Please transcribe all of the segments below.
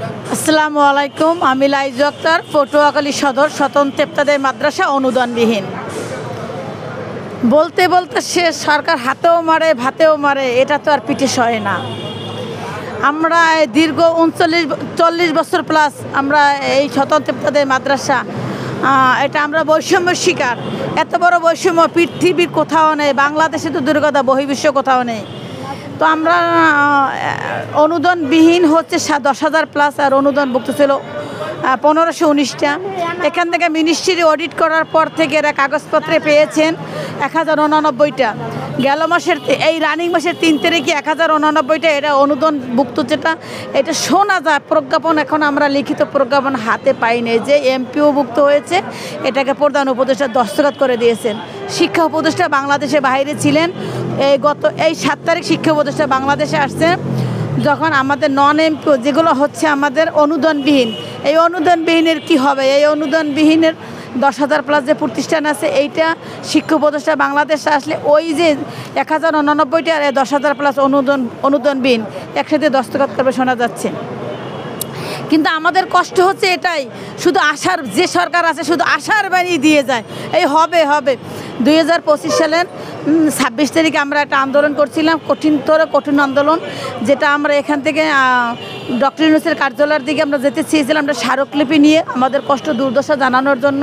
আসসালামু আলাইকুম। আমি লাইজু আক্তার, পটুয়াখালী সদর স্বতন্ত্র ইফতেদায়ী মাদ্রাসা অনুদানবিহীন। বলতে বলতে সে সরকার হাতেও মারে ভাতেও মারে, এটা তো আর পিঠে সয় না। আমরা দীর্ঘ 39-40 বছর প্লাস আমরা এই স্বতন্ত্র ইফতেদায়ী মাদ্রাসা, এটা আমরা বৈষম্যের শিকার। এত বড় বৈষম্য পৃথিবীর কোথাও নেই, বাংলাদেশে তো দূরের কথা, বহির্বিশ্ব কোথাও নেই। তো আমরা অনুদানবিহীন হচ্ছে 10,000 প্লাস, আর অনুদানভুক্ত ছিল 1519টা। এখান থেকে মিনিস্ট্রি অডিট করার পর থেকে এরা কাগজপত্রে পেয়েছেন 1089টা। গেল মাসের এই রানিং মাসের 3 তারিখে 1089টা এটা অনুদানভুক্ত, যেটা এটা শোনা যায়। প্রজ্ঞাপন এখন আমরা লিখিত প্রজ্ঞাপন হাতে পাইনি। যে এমপিও ভুক্ত হয়েছে এটাকে প্রধান উপদেষ্টা দস্তখত করে দিয়েছেন। শিক্ষা উপদেষ্টা বাংলাদেশে বাইরে ছিলেন। এই 7 তারিখ শিক্ষা উপদেষ্টা বাংলাদেশে আসছে। যখন আমাদের নন এমপিও যেগুলো হচ্ছে আমাদের অনুদানবিহীন, এই অনুদানবিহীনের কি হবে? এই অনুদানবিহীনের 10,000 প্লাস যে প্রতিষ্ঠান আছে, এইটা শিক্ষা উপদেষ্টা বাংলাদেশে আসলে ওই যে 1089টা আর 10,000 প্লাস অনুদানবিহীন একসাথে দস্তখত করবে শোনা যাচ্ছে। কিন্তু আমাদের কষ্ট হচ্ছে এটাই, শুধু আশার, যে সরকার আছে শুধু আশার বাণী দিয়ে যায় এই হবে হবে। 2025 সালের 26 তারিখে আমরা একটা আন্দোলন করছিলাম, কঠিন আন্দোলন, যেটা আমরা এখান থেকে ডক্টর ইউনূসের কার্যালয়ের দিকে আমরা যেতে চেয়েছিলাম। আমরা স্মারকলিপি নিয়ে আমাদের কষ্ট দুর্দশা জানানোর জন্য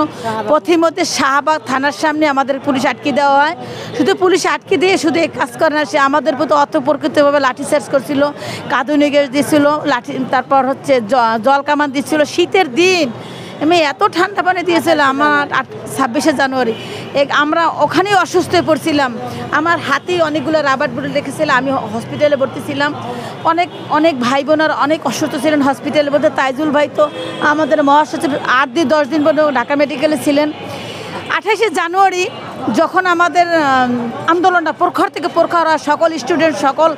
পথিমধ্যে শাহবাগ থানার সামনে আমাদের পুলিশ আটকে দেওয়া হয়। শুধু পুলিশ আটকে দিয়ে শুধু এই কাজ করে না, সে আমাদের প্রতি অতর্কিতভাবে লাঠিচার্জ করছিল, কাঁদুনি গ্যাস দিচ্ছিল, তারপর হচ্ছে জল কামান দিচ্ছিল। শীতের দিন আমি এত ঠান্ডা পানি দিয়েছিলাম। আমার 26শে জানুয়ারি আমরা ওখানেই অসুস্থ হয়ে পড়ছিলাম। আমার হাতে অনেকগুলো রাবার বুলেট রেখেছিল। আমি হসপিটালে ভর্তি ছিলাম। অনেক ভাই বোনেরা অনেক অসুস্থ ছিলেন হসপিটালে। বলতে তাইজুল ভাই তো আমাদের মহাসচিব 8 দিন 10 দিন পর্যন্ত ঢাকা মেডিকেলে ছিলেন। 28শে জানুয়ারি যখন আমাদের আন্দোলনটা প্রখর থেকে প্রখর হয়, সকল স্টুডেন্ট, সকল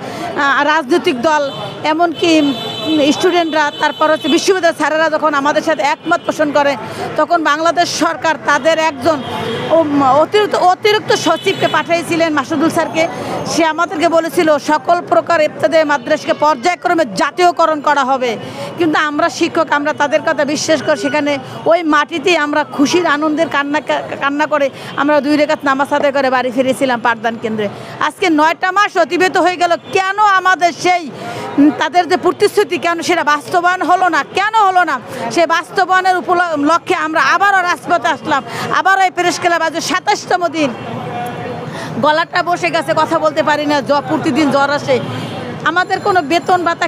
রাজনৈতিক দল, এমনকি স্টুডেন্টরা, তারপর হচ্ছে বিশ্ববিদ্যালয়ের স্যারেরা যখন আমাদের সাথে একমত পোষণ করে, তখন বাংলাদেশ সরকার তাদের একজন অতিরিক্ত সচিবকে পাঠিয়েছিলেন, মাসুদুল স্যারকে। সে আমাদেরকে বলেছিল সকল প্রকার ইফতেদায়ী মাদ্রাসাকে পর্যায়ক্রমে জাতীয়করণ করা হবে। কিন্তু আমরা শিক্ষক, আমরা তাদের কথা বিশ্বাস করে সেখানে ওই মাটিতেই আমরা খুশির আনন্দের কান্না করে আমরা 2 রাকাত নামাজ আদায় করে বাড়ি ফিরেছিলাম পাঠদান কেন্দ্রে। আজকে 9টা মাস অতিবাহিত হয়ে গেল। কেন আমাদের সেই তাদের যে প্রতিশ্রুতি, কেন সেটা বাস্তবায়ন হলো না? কেন হলো না? সেই বাস্তবায়নের লক্ষ্যে আমরা আবারও রাজপথে আসলাম। আবারও এই প্রেস ক্লাব আজ 27তম দিন। গলাটা বসে গেছে, কথা বলতে পারি না, প্রতিদিন জ্বর আসে। আমাদের কোনো বেতন ভাতা